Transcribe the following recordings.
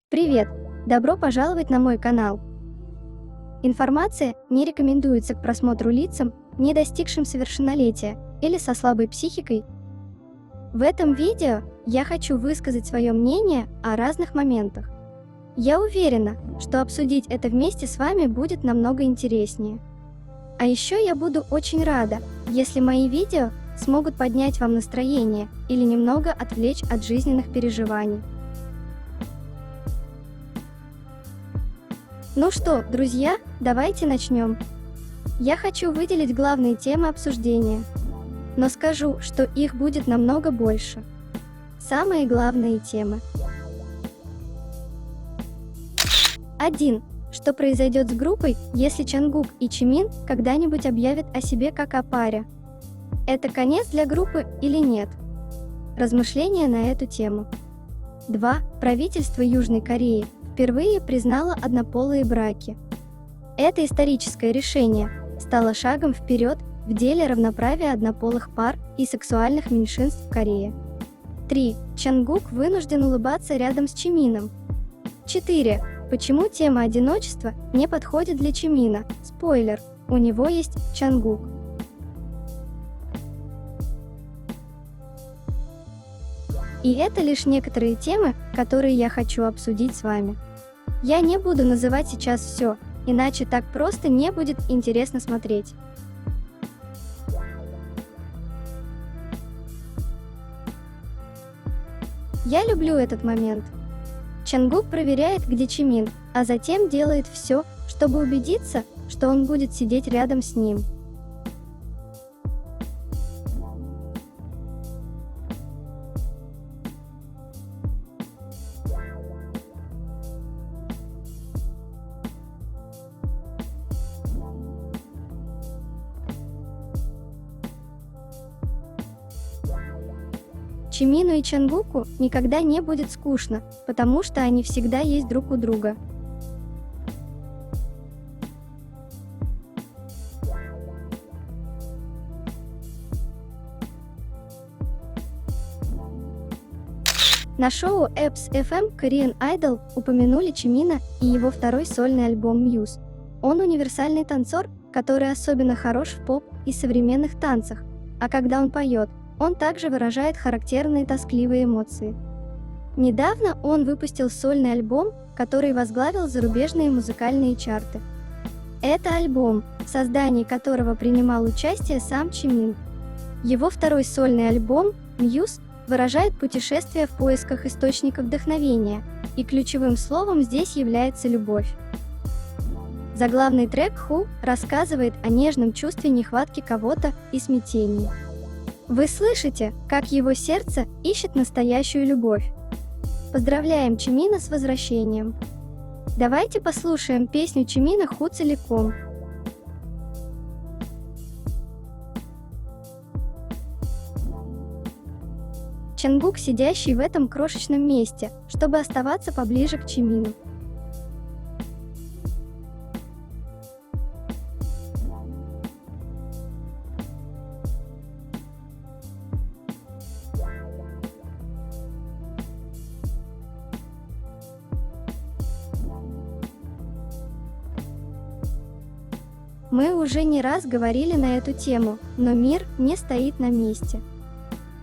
Привет! Добро пожаловать на мой канал. Информация не рекомендуется к просмотру лицам, не достигшим совершеннолетия или со слабой психикой. В этом видео я хочу высказать свое мнение о разных моментах. Я уверена, что обсудить это вместе с вами будет намного интереснее. А еще я буду очень рада, если мои видео смогут поднять вам настроение или немного отвлечь от жизненных переживаний. Ну что, друзья, давайте начнем. Я хочу выделить главные темы обсуждения, но скажу, что их будет намного больше. Самые главные темы. 1. Что произойдет с группой, если Чангук и Чимин когда-нибудь объявят о себе как о паре? Это конец для группы или нет? Размышления на эту тему. 2. Правительство Южной Кореи впервые признало однополые браки. Это историческое решение стало шагом вперед в деле равноправия однополых пар и сексуальных меньшинств в Корее. 3. Чангук вынужден улыбаться рядом с Чимином. 4. Почему тема одиночества не подходит для Чимина? Спойлер, у него есть Чангук. И это лишь некоторые темы, которые я хочу обсудить с вами. Я не буду называть сейчас все, иначе так просто не будет интересно смотреть. Я люблю этот момент. Чангук проверяет, где Чимин, а затем делает все, чтобы убедиться, что он будет сидеть рядом с ним. Чимину и Чангуку никогда не будет скучно, потому что они всегда есть друг у друга. На шоу EPS FM Korean Idol упомянули Чимина и его второй сольный альбом Muse. Он универсальный танцор, который особенно хорош в поп и современных танцах, а когда он поет, он также выражает характерные тоскливые эмоции. Недавно он выпустил сольный альбом, который возглавил зарубежные музыкальные чарты. Это альбом, в создании которого принимал участие сам Чимин. Его второй сольный альбом «Muse» выражает путешествие в поисках источника вдохновения, и ключевым словом здесь является любовь. Заглавный трек «Who» рассказывает о нежном чувстве нехватки кого-то и смятении. Вы слышите, как его сердце ищет настоящую любовь. Поздравляем Чимина с возвращением. Давайте послушаем песню Чимина «Who» целиком. Чангук, сидящий в этом крошечном месте, чтобы оставаться поближе к Чимину. Мы уже не раз говорили на эту тему, но мир не стоит на месте.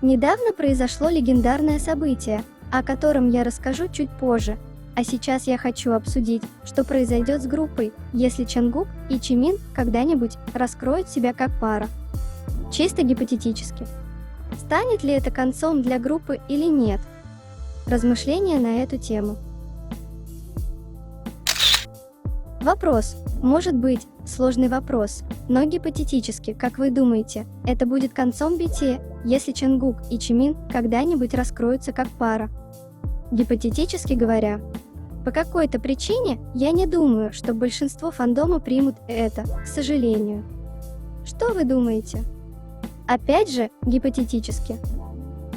Недавно произошло легендарное событие, о котором я расскажу чуть позже, а сейчас я хочу обсудить, что произойдет с группой, если Чангук и Чимин когда-нибудь раскроют себя как пара. Чисто гипотетически. Станет ли это концом для группы или нет? Размышления на эту тему. Вопрос. Может быть, сложный вопрос, но гипотетически, как вы думаете, это будет концом BT, если Чангук и Чимин когда-нибудь раскроются как пара? Гипотетически говоря. По какой-то причине я не думаю, что большинство фандома примут это, к сожалению. Что вы думаете? Опять же, гипотетически.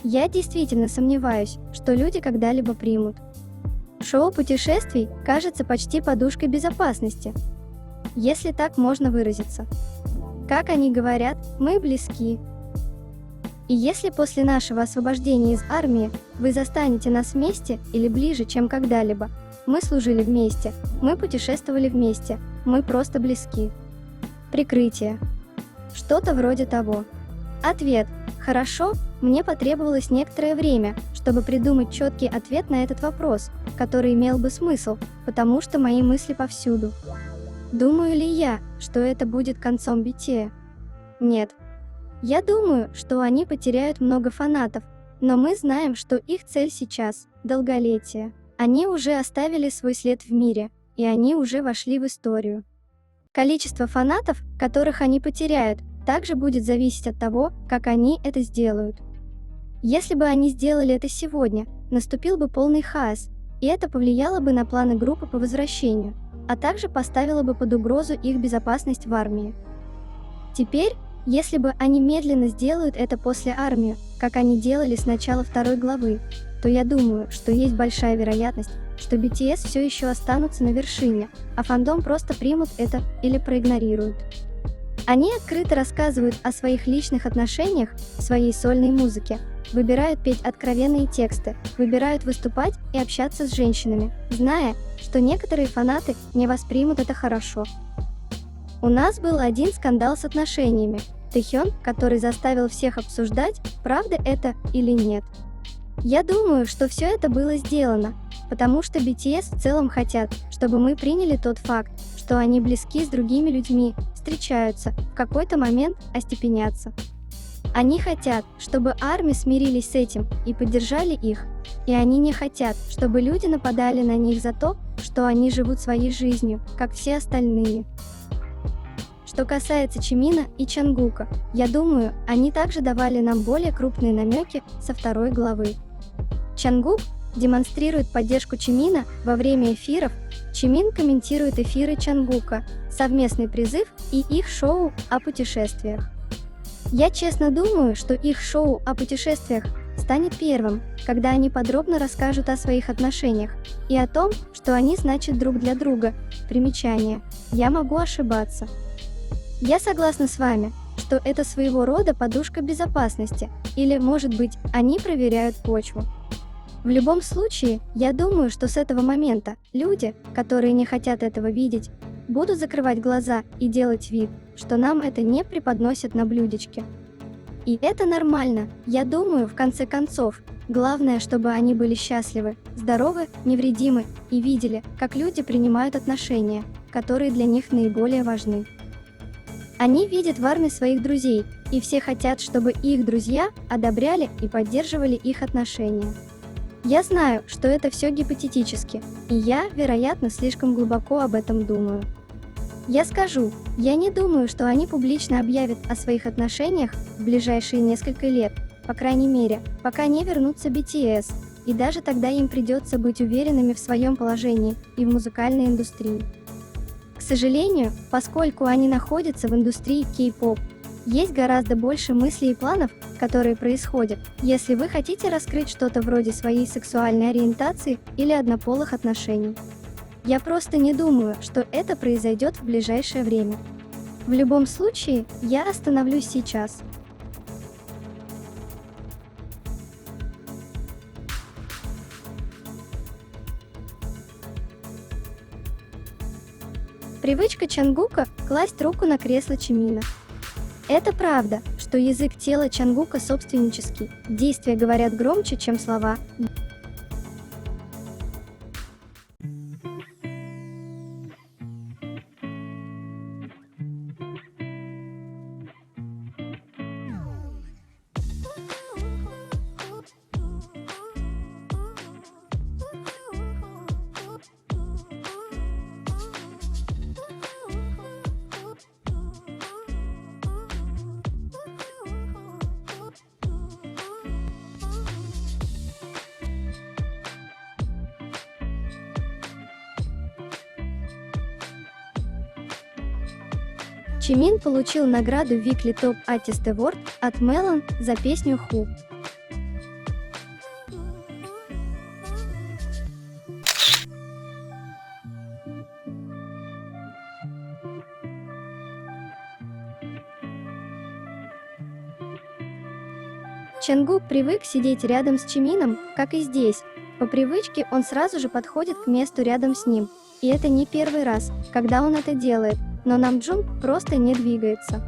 Я действительно сомневаюсь, что люди когда-либо примут. Шоу путешествий кажется почти подушкой безопасности, если так можно выразиться. Как они говорят, мы близки. И если после нашего освобождения из армии вы застанете нас вместе или ближе, чем когда-либо, мы служили вместе, мы путешествовали вместе, мы просто близки. Прикрытие. Что-то вроде того. Ответ. Хорошо, мне потребовалось некоторое время, чтобы придумать четкий ответ на этот вопрос, который имел бы смысл, потому что мои мысли повсюду. Думаю ли я, что это будет концом BTS? Нет. Я думаю, что они потеряют много фанатов, но мы знаем, что их цель сейчас – долголетие. Они уже оставили свой след в мире, и они уже вошли в историю. Количество фанатов, которых они потеряют, также будет зависеть от того, как они это сделают. Если бы они сделали это сегодня, наступил бы полный хаос, и это повлияло бы на планы группы по возвращению, а также поставило бы под угрозу их безопасность в армии. Теперь, если бы они медленно сделают это после армии, как они делали с начала второй главы, то я думаю, что есть большая вероятность, что BTS все еще останутся на вершине, а фандом просто примут это или проигнорируют. Они открыто рассказывают о своих личных отношениях в своей сольной музыке, выбирают петь откровенные тексты, выбирают выступать и общаться с женщинами, зная, что некоторые фанаты не воспримут это хорошо. У нас был один скандал с отношениями, Тэхён, который заставил всех обсуждать, правда это или нет. Я думаю, что все это было сделано, потому что BTS в целом хотят, чтобы мы приняли тот факт, что они близки с другими людьми, встречаются, в какой-то момент остепенятся. Они хотят, чтобы армии смирились с этим и поддержали их, и они не хотят, чтобы люди нападали на них за то, что они живут своей жизнью, как все остальные. Что касается Чимина и Чангука, я думаю, они также давали нам более крупные намеки со второй главы. Чангук демонстрирует поддержку Чимина во время эфиров, Чимин комментирует эфиры Чангука, совместный призыв и их шоу о путешествиях. Я честно думаю, что их шоу о путешествиях станет первым, когда они подробно расскажут о своих отношениях и о том, что они значат друг для друга. Примечание. Я могу ошибаться. Я согласна с вами, что это своего рода подушка безопасности, или, может быть, они проверяют почву. В любом случае, я думаю, что с этого момента люди, которые не хотят этого видеть, будут закрывать глаза и делать вид, что нам это не преподносят на блюдечке. И это нормально, я думаю, в конце концов, главное, чтобы они были счастливы, здоровы, невредимы и видели, как люди принимают отношения, которые для них наиболее важны. Они видят в армии своих друзей, и все хотят, чтобы их друзья одобряли и поддерживали их отношения. Я знаю, что это все гипотетически, и я, вероятно, слишком глубоко об этом думаю. Я скажу, я не думаю, что они публично объявят о своих отношениях в ближайшие несколько лет, по крайней мере, пока не вернутся BTS, и даже тогда им придется быть уверенными в своем положении и в музыкальной индустрии. К сожалению, поскольку они находятся в индустрии K-pop, есть гораздо больше мыслей и планов, которые происходят, если вы хотите раскрыть что-то вроде своей сексуальной ориентации или однополых отношений. Я просто не думаю, что это произойдет в ближайшее время. В любом случае, я остановлюсь сейчас. Привычка Чангука – класть руку на кресло Чимина. Это правда, что язык тела Чангука собственнический, действия говорят громче, чем слова. Чимин получил награду Weekly Top Artist Award от Melon за песню Who. Ченгук привык сидеть рядом с Чимином, как и здесь. По привычке он сразу же подходит к месту рядом с ним. И это не первый раз, когда он это делает, но Намджун просто не двигается.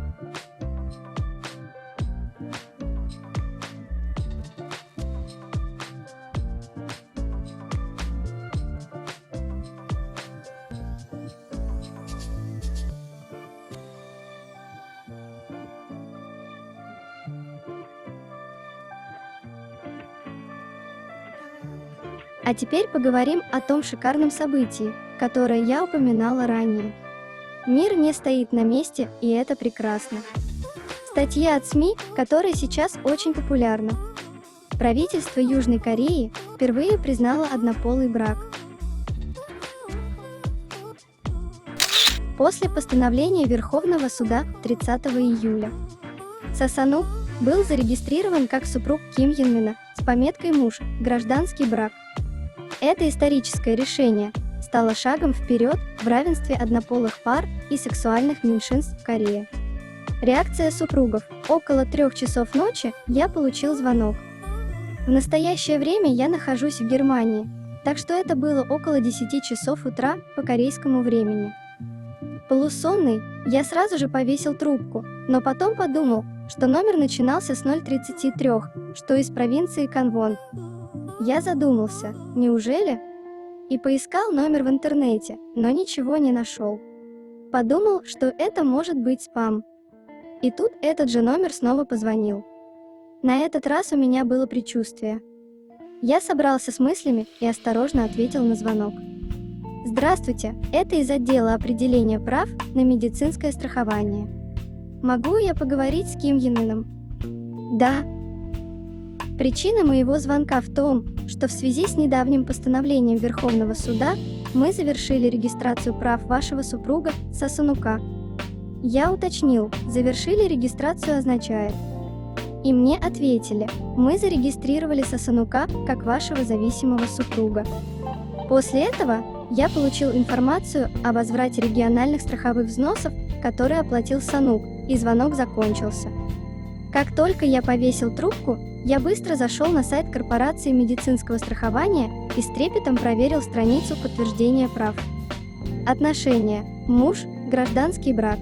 А теперь поговорим о том шикарном событии, которое я упоминала ранее. Мир не стоит на месте, и это прекрасно. Статья от СМИ, которая сейчас очень популярна. Правительство Южной Кореи впервые признало однополый брак. После постановления Верховного суда 30 июля. Сасанук был зарегистрирован как супруг Ким Йен Мина с пометкой «Муж», гражданский брак. Это историческое решение стало шагом вперед в равенстве однополых пар и сексуальных меньшинств в Корее. Реакция супругов. Около 3 часов ночи я получил звонок. В настоящее время я нахожусь в Германии, так что это было около 10 часов утра по корейскому времени. Полусонный, я сразу же повесил трубку, но потом подумал, что номер начинался с 033, что из провинции Канвон. Я задумался, неужели? И поискал номер в интернете, но ничего не нашел. Подумал, что это может быть спам. И тут этот же номер снова позвонил. На этот раз у меня было предчувствие. Я собрался с мыслями и осторожно ответил на звонок. Здравствуйте, это из отдела определения прав на медицинское страхование. Могу я поговорить с Ким Йен Мином? Да. Причина моего звонка в том, что в связи с недавним постановлением Верховного суда мы завершили регистрацию прав вашего супруга Сасанука. Я уточнил, завершили регистрацию означает. И мне ответили, мы зарегистрировали Сасанука как вашего зависимого супруга. После этого я получил информацию о возврате региональных страховых взносов, которые оплатил Санук, и звонок закончился. Как только я повесил трубку, я быстро зашел на сайт корпорации медицинского страхования и с трепетом проверил страницу подтверждения прав. Отношения. Муж. Гражданский брак.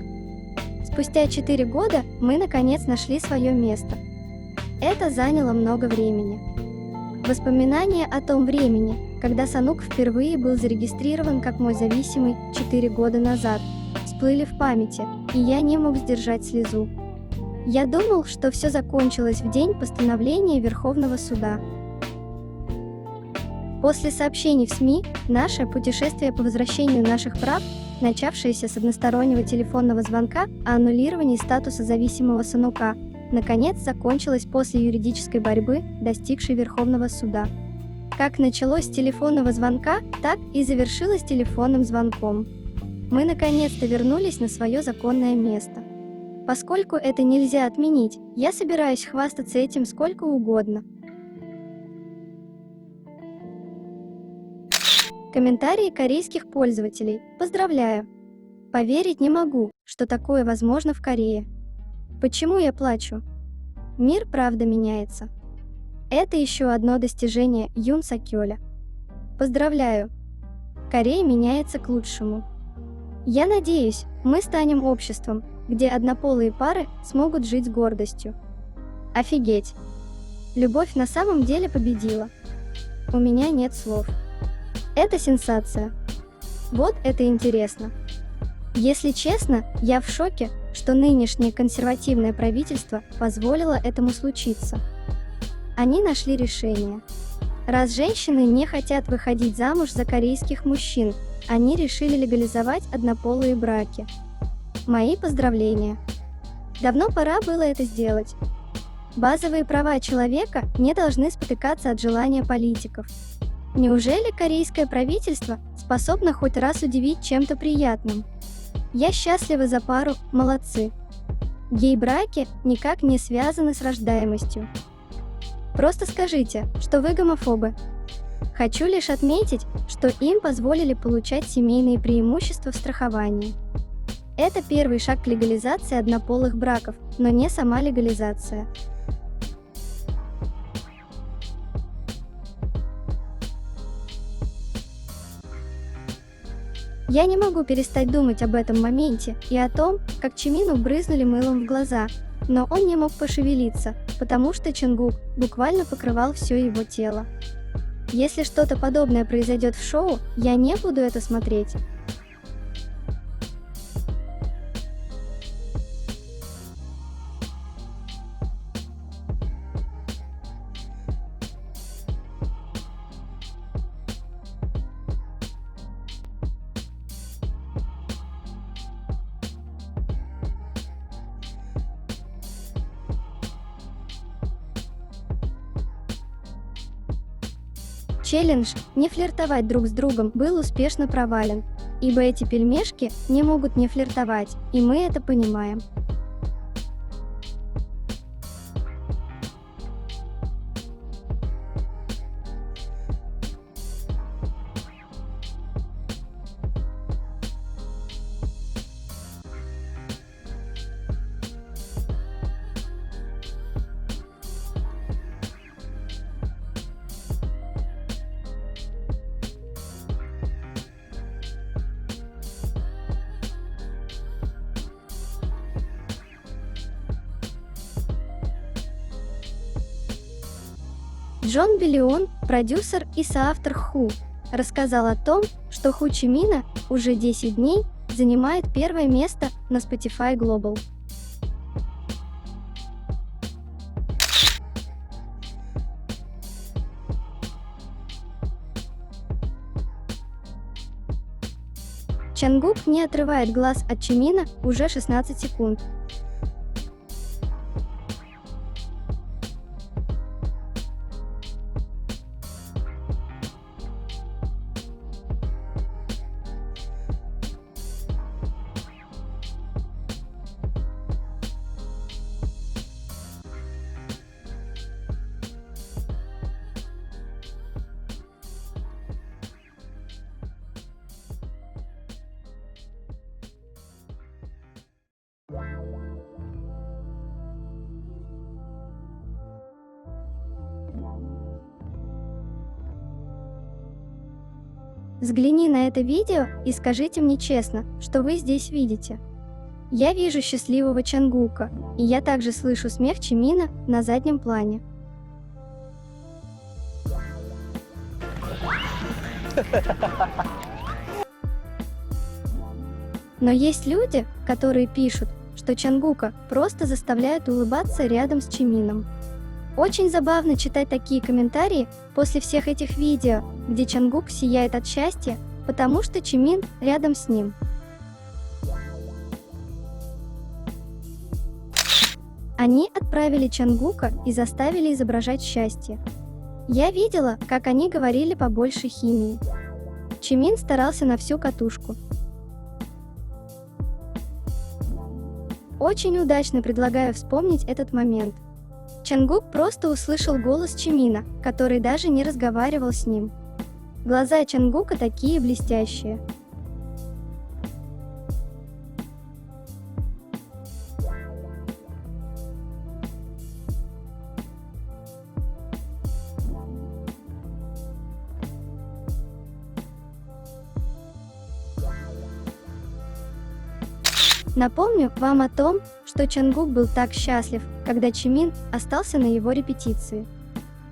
Спустя 4 года мы наконец нашли свое место. Это заняло много времени. Воспоминания о том времени, когда Санук впервые был зарегистрирован как мой зависимый 4 года назад, всплыли в памяти, и я не мог сдержать слезу. Я думал, что все закончилось в день постановления Верховного суда. После сообщений в СМИ, наше путешествие по возвращению наших прав, начавшееся с одностороннего телефонного звонка о аннулировании статуса зависимого Санука, наконец закончилось после юридической борьбы, достигшей Верховного суда. Как началось с телефонного звонка, так и завершилось телефонным звонком. Мы наконец-то вернулись на свое законное место. Поскольку это нельзя отменить, я собираюсь хвастаться этим сколько угодно. Комментарии корейских пользователей. Поздравляю! Поверить не могу, что такое возможно в Корее. Почему я плачу? Мир правда меняется. Это еще одно достижение Юн Сакёля. Поздравляю! Корея меняется к лучшему. Я надеюсь, мы станем обществом, где однополые пары смогут жить с гордостью. Офигеть! Любовь на самом деле победила. У меня нет слов. Это сенсация. Вот это интересно. Если честно, я в шоке, что нынешнее консервативное правительство позволило этому случиться. Они нашли решение. Раз женщины не хотят выходить замуж за корейских мужчин, они решили легализовать однополые браки. Мои поздравления. Давно пора было это сделать. Базовые права человека не должны спотыкаться от желания политиков. Неужели корейское правительство способно хоть раз удивить чем-то приятным? Я счастлива за пару, молодцы. Гей-браки никак не связаны с рождаемостью. Просто скажите, что вы гомофобы. Хочу лишь отметить, что им позволили получать семейные преимущества в страховании. Это первый шаг к легализации однополых браков, но не сама легализация. Я не могу перестать думать об этом моменте и о том, как Чимину брызнули мылом в глаза, но он не мог пошевелиться, потому что Чонгук буквально покрывал все его тело. Если что-то подобное произойдет в шоу, я не буду это смотреть. Челлендж «Не флиртовать друг с другом» был успешно провален, ибо эти пельмешки не могут не флиртовать, и мы это понимаем. Джон Биллион, продюсер и соавтор Ху, рассказал о том, что Ху Чимина уже 10 дней занимает первое место на Spotify Global. Чонгук не отрывает глаз от Чимина уже 16 секунд. Взгляни на это видео и скажите мне честно, что вы здесь видите. Я вижу счастливого Чонгука, и я также слышу смех Чимина на заднем плане. Но есть люди, которые пишут, что Чонгука просто заставляют улыбаться рядом с Чимином. Очень забавно читать такие комментарии после всех этих видео, где Чонгук сияет от счастья, потому что Чимин рядом с ним. Они отправили Чонгука и заставили изображать счастье. Я видела, как они говорили побольше химии. Чимин старался на всю катушку. Очень удачно предлагаю вспомнить этот момент. Чонгук просто услышал голос Чимина, который даже не разговаривал с ним. Глаза Чонгука такие блестящие. Напомню вам о том, что Чонгук был так счастлив, когда Чимин остался на его репетиции.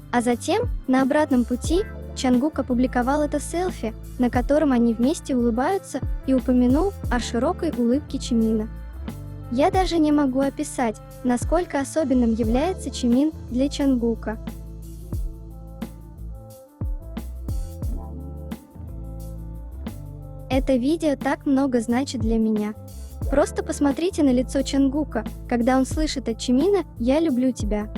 А затем, на обратном пути, Чонгук опубликовал это селфи, на котором они вместе улыбаются, и упомянул о широкой улыбке Чимина. Я даже не могу описать, насколько особенным является Чимин для Чонгука. Это видео так много значит для меня. Просто посмотрите на лицо Чонгука, когда он слышит от Чимина «Я люблю тебя».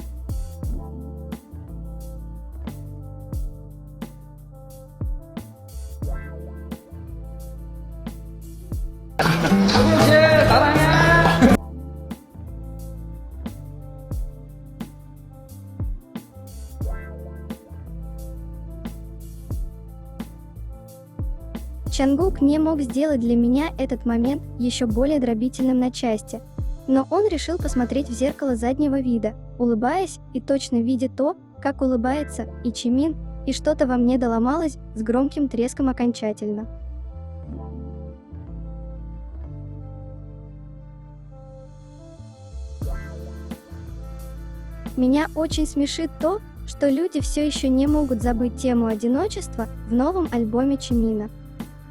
Чонгук не мог сделать для меня этот момент еще более дробительным на части, но он решил посмотреть в зеркало заднего вида, улыбаясь и точно видя то, как улыбается и Чимин, и что-то во мне доломалось с громким треском окончательно. Меня очень смешит то, что люди все еще не могут забыть тему одиночества в новом альбоме Чимина.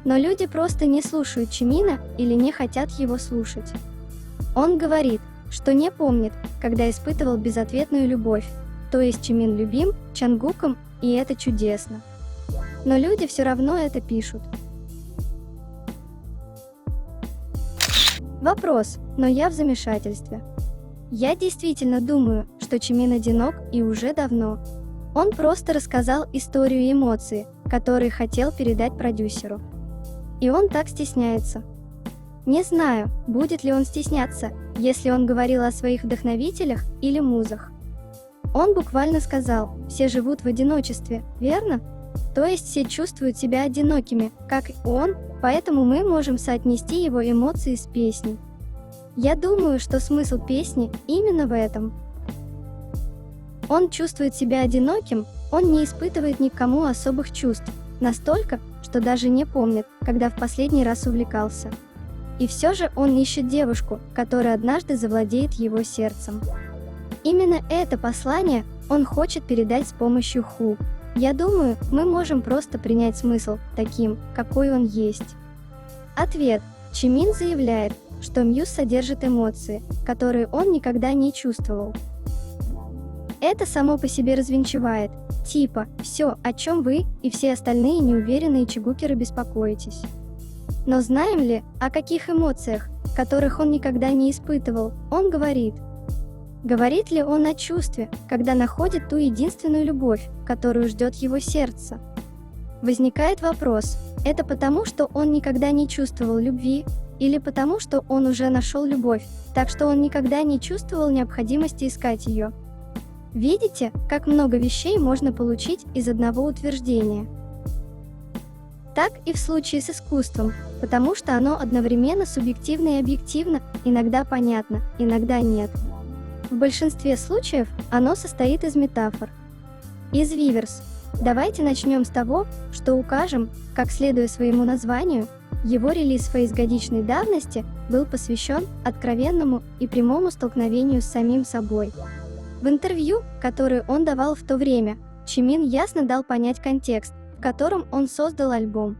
Но люди просто не слушают Чимина или не хотят его слушать. Он говорит, что не помнит, когда испытывал безответную любовь, то есть Чимин любим Чангуком, и это чудесно. Но люди все равно это пишут. Вопрос, но я в замешательстве. Я действительно думаю, что Чимин одинок и уже давно. Он просто рассказал историю и эмоции, которые хотел передать продюсеру. И он так стесняется. Не знаю, будет ли он стесняться, если он говорил о своих вдохновителях или музах. Он буквально сказал, все живут в одиночестве, верно? То есть все чувствуют себя одинокими, как и он, поэтому мы можем соотнести его эмоции с песней. Я думаю, что смысл песни именно в этом. Он чувствует себя одиноким, он не испытывает ни к кому особых чувств, настолько, что даже не помнит, когда в последний раз увлекался. И все же он ищет девушку, которая однажды завладеет его сердцем. Именно это послание он хочет передать с помощью Ху. Я думаю, мы можем просто принять смысл таким, какой он есть. Ответ. Чимин заявляет, что Мьюз содержит эмоции, которые он никогда не чувствовал. Это само по себе развенчивает, типа, все, о чем вы и все остальные неуверенные чигукеры беспокоитесь. Но знаем ли, о каких эмоциях, которых он никогда не испытывал, он говорит? Говорит ли он о чувстве, когда находит ту единственную любовь, которую ждет его сердце? Возникает вопрос, это потому, что он никогда не чувствовал любви, или потому, что он уже нашел любовь, так что он никогда не чувствовал необходимости искать ее? Видите, как много вещей можно получить из одного утверждения? Так и в случае с искусством, потому что оно одновременно субъективно и объективно, иногда понятно, иногда нет. В большинстве случаев оно состоит из метафор. Из Weverse. Давайте начнем с того, что укажем, как следуя своему названию, его релиз фейс-годичной давности был посвящен откровенному и прямому столкновению с самим собой. В интервью, которое он давал в то время, Чимин ясно дал понять контекст, в котором он создал альбом.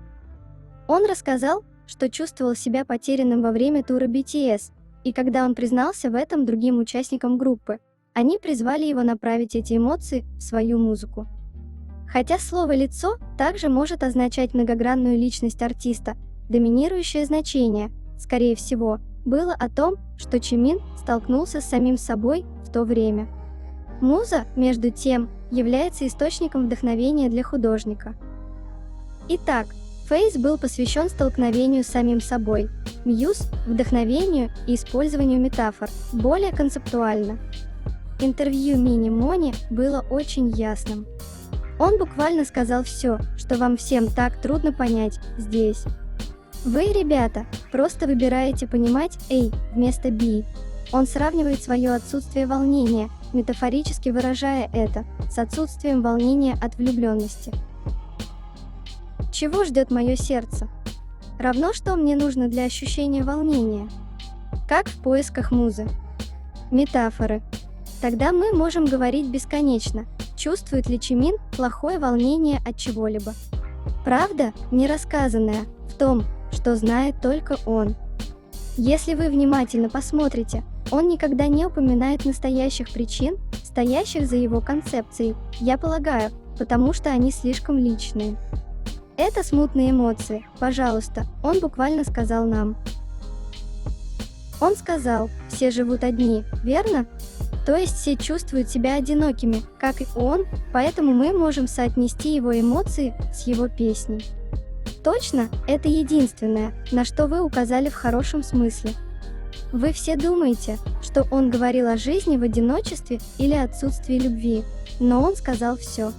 Он рассказал, что чувствовал себя потерянным во время тура BTS, и когда он признался в этом другим участникам группы, они призвали его направить эти эмоции в свою музыку. Хотя слово «лицо» также может означать многогранную личность артиста, доминирующее значение, скорее всего, было о том, что Чимин столкнулся с самим собой в то время. Муза, между тем, является источником вдохновения для художника. Итак, Фейс был посвящен столкновению с самим собой, Мьюз – вдохновению и использованию метафор, более концептуально. Интервью Мини Мони было очень ясным. Он буквально сказал все, что вам всем так трудно понять здесь. Вы, ребята, просто выбираете понимать «A» вместо «B». Он сравнивает свое отсутствие волнения, метафорически выражая это, с отсутствием волнения от влюбленности. Чего ждет мое сердце? Равно что мне нужно для ощущения волнения? Как в поисках музы. Метафоры. Тогда мы можем говорить бесконечно, чувствует ли Чимин плохое волнение от чего-либо. Правда, не рассказанная, в том, что знает только он. Если вы внимательно посмотрите, он никогда не упоминает настоящих причин, стоящих за его концепцией, я полагаю, потому что они слишком личные. Это смутные эмоции, пожалуйста, он буквально сказал нам. Он сказал, все живут одни, верно? То есть все чувствуют себя одинокими, как и он, поэтому мы можем соотнести его эмоции с его песней. Точно, это единственное, на что вы указали в хорошем смысле. Вы все думаете, что он говорил о жизни в одиночестве или отсутствии любви, но он сказал все.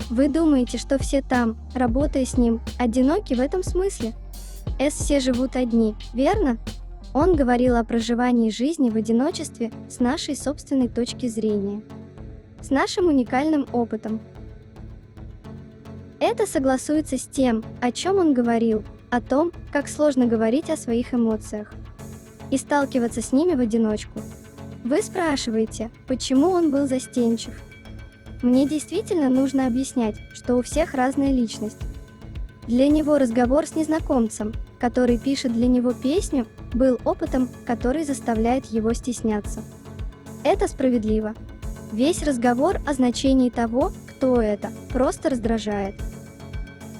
Вы думаете, что все там, работая с ним, одиноки в этом смысле? Все живут одни, верно? Он говорил о проживании жизни в одиночестве с нашей собственной точки зрения, с нашим уникальным опытом. Это согласуется с тем, о чем он говорил, о том, как сложно говорить о своих эмоциях и сталкиваться с ними в одиночку. Вы спрашиваете, почему он был застенчив? Мне действительно нужно объяснять, что у всех разная личность. Для него разговор с незнакомцем, который пишет для него песню, был опытом, который заставляет его стесняться. Это справедливо. Весь разговор о значении того, кто это, просто раздражает.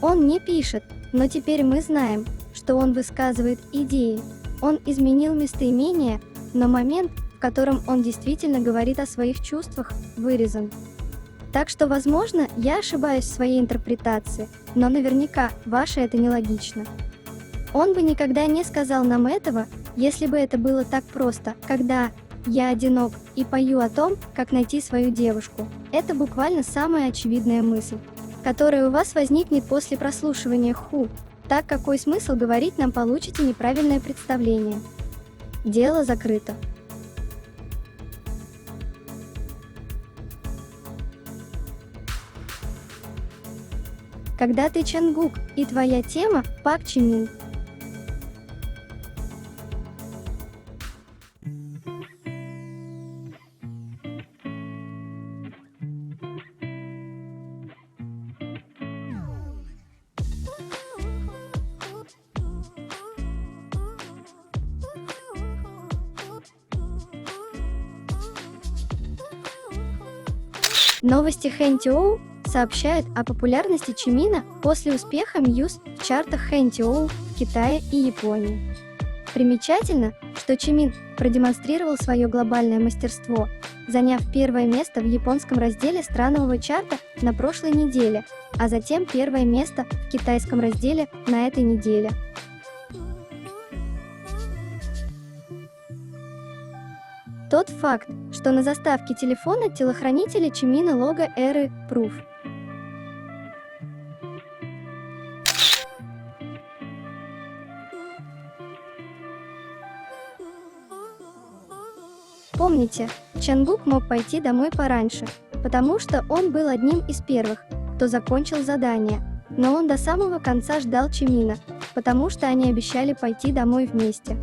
Он не пишет, но теперь мы знаем, что он высказывает идеи. Он изменил местоимение, но момент, в котором он действительно говорит о своих чувствах, вырезан. Так что, возможно, я ошибаюсь в своей интерпретации, но наверняка ваше это нелогично. Он бы никогда не сказал нам этого, если бы это было так просто, когда «я одинок» и пою о том, как найти свою девушку. Это буквально самая очевидная мысль, которая у вас возникнет после прослушивания «Ху». Так какой смысл говорить нам, получите неправильное представление. Дело закрыто. Когда ты Чангук, и твоя тема – Пак Чимин. Новости Хэнтиоу сообщают о популярности Чимина после успеха Muse в чартах Хэнтиоу в Китае и Японии. Примечательно, что Чимин продемонстрировал свое глобальное мастерство, заняв первое место в японском разделе странового чарта на прошлой неделе, а затем первое место в китайском разделе на этой неделе. Тот факт, что на заставке телефона телохранителя Чимина лого эры Proof. Помните, Чангук мог пойти домой пораньше, потому что он был одним из первых, кто закончил задание, но он до самого конца ждал Чимина, потому что они обещали пойти домой вместе.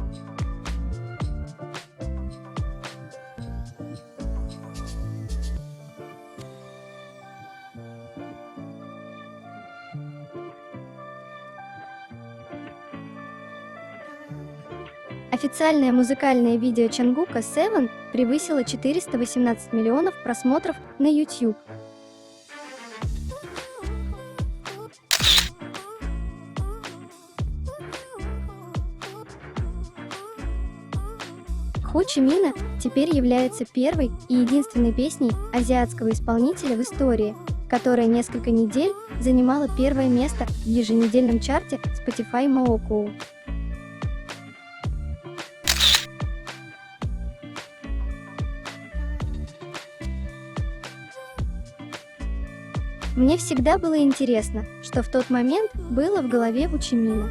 Официальное музыкальное видео Чангука Seven превысило 418 миллионов просмотров на YouTube. Ху Чимина теперь является первой и единственной песней азиатского исполнителя в истории, которая несколько недель занимала первое место в еженедельном чарте Spotify Mooko. Мне всегда было интересно, что в тот момент было в голове у Чимина.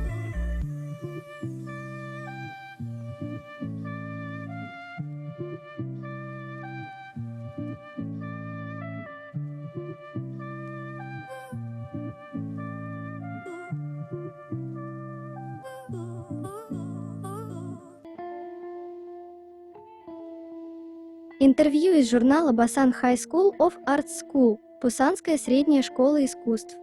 Интервью из журнала Busan High School of Arts School, Пусанская средняя школа искусств.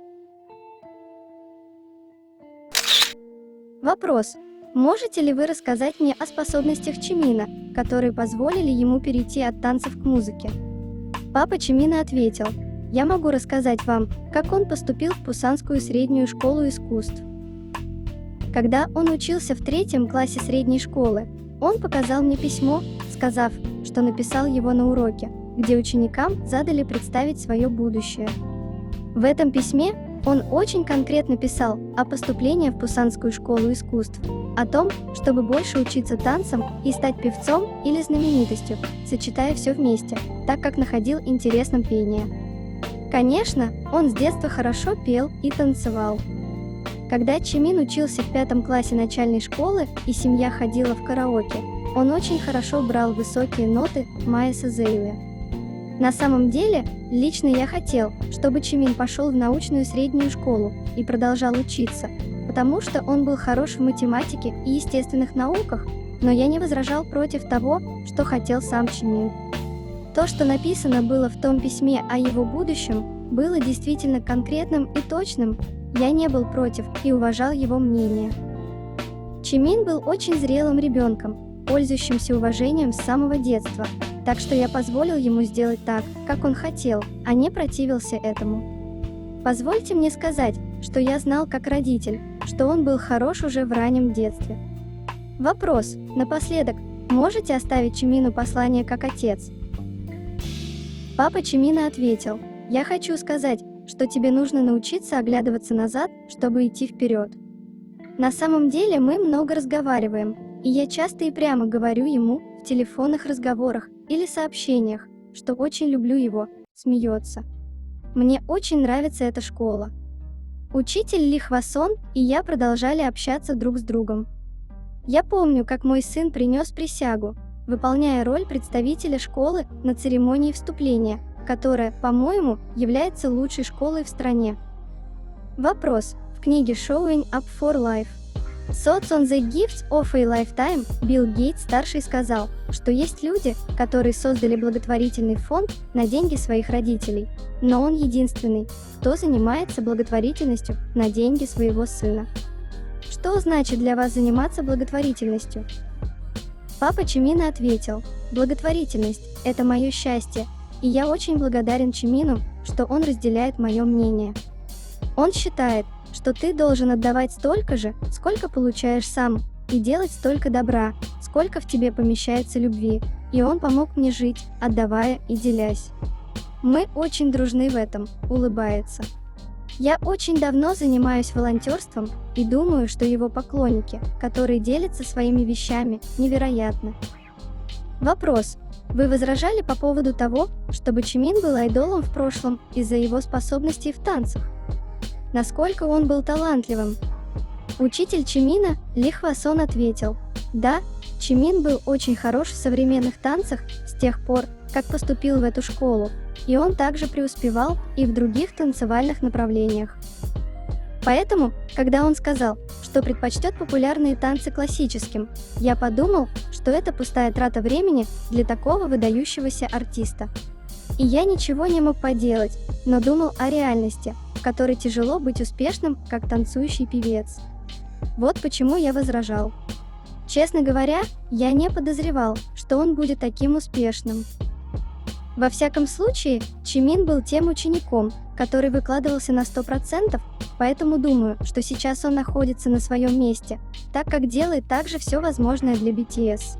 Вопрос. Можете ли вы рассказать мне о способностях Чимина, которые позволили ему перейти от танцев к музыке? Папа Чимина ответил: я могу рассказать вам, как он поступил в Пусанскую среднюю школу искусств. Когда он учился в 3 классе средней школы, он показал мне письмо, сказав, что написал его на уроке, где ученикам задали представить свое будущее. В этом письме он очень конкретно писал о поступлении в Пусанскую школу искусств, о том, чтобы больше учиться танцам и стать певцом или знаменитостью, сочетая все вместе, так как находил интересным пение. Конечно, он с детства хорошо пел и танцевал. Когда Чимин учился в 5 классе начальной школы и семья ходила в караоке, он очень хорошо брал высокие ноты Майеса Зейле. На самом деле, лично я хотел, чтобы Чимин пошел в научную среднюю школу и продолжал учиться, потому что он был хорош в математике и естественных науках, но я не возражал против того, что хотел сам Чимин. То, что написано было в том письме о его будущем, было действительно конкретным и точным, я не был против и уважал его мнение. Чимин был очень зрелым ребенком, пользующимся уважением с самого детства, так что я позволил ему сделать так, как он хотел, а не противился этому. Позвольте мне сказать, что я знал как родитель, что он был хорош уже в раннем детстве. Вопрос, напоследок, можете оставить Чимину послание как отец? Папа Чимина ответил: «Я хочу сказать, что тебе нужно научиться оглядываться назад, чтобы идти вперед». На самом деле мы много разговариваем, и я часто и прямо говорю ему в телефонных разговорах или сообщениях, что очень люблю его, смеется. Мне очень нравится эта школа. Учитель Ли Хвасон и я продолжали общаться друг с другом. Я помню, как мой сын принес присягу, выполняя роль представителя школы на церемонии вступления, которая, по-моему, является лучшей школой в стране. Вопрос. В книге Showing Up for Life Thoughts on the Gifts of a Lifetime Билл Гейтс-старший сказал, что есть люди, которые создали благотворительный фонд на деньги своих родителей, но он единственный, кто занимается благотворительностью на деньги своего сына. Что значит для вас заниматься благотворительностью? Папа Чимина ответил: «Благотворительность – это мое счастье, и я очень благодарен Чимину, что он разделяет мое мнение. Он считает, что ты должен отдавать столько же, сколько получаешь сам, и делать столько добра, сколько в тебе помещается любви, и он помог мне жить, отдавая и делясь. Мы очень дружны в этом», улыбается. Я очень давно занимаюсь волонтерством и думаю, что его поклонники, которые делятся своими вещами, невероятны. Вопрос. Вы возражали по поводу того, чтобы Чимин был айдолом в прошлом из-за его способностей в танцах? Насколько он был талантливым? Учитель Чимина, Ли Хвасон, ответил: «Да, Чимин был очень хорош в современных танцах с тех пор, как поступил в эту школу, и он также преуспевал и в других танцевальных направлениях. Поэтому, когда он сказал, что предпочтет популярные танцы классическим, я подумал, что это пустая трата времени для такого выдающегося артиста. И я ничего не мог поделать, но думал о реальности, в которой тяжело быть успешным, как танцующий певец. Вот почему я возражал. Честно говоря, я не подозревал, что он будет таким успешным. Во всяком случае, Чимин был тем учеником, который выкладывался на 100%, поэтому думаю, что сейчас он находится на своем месте, так как делает также все возможное для BTS.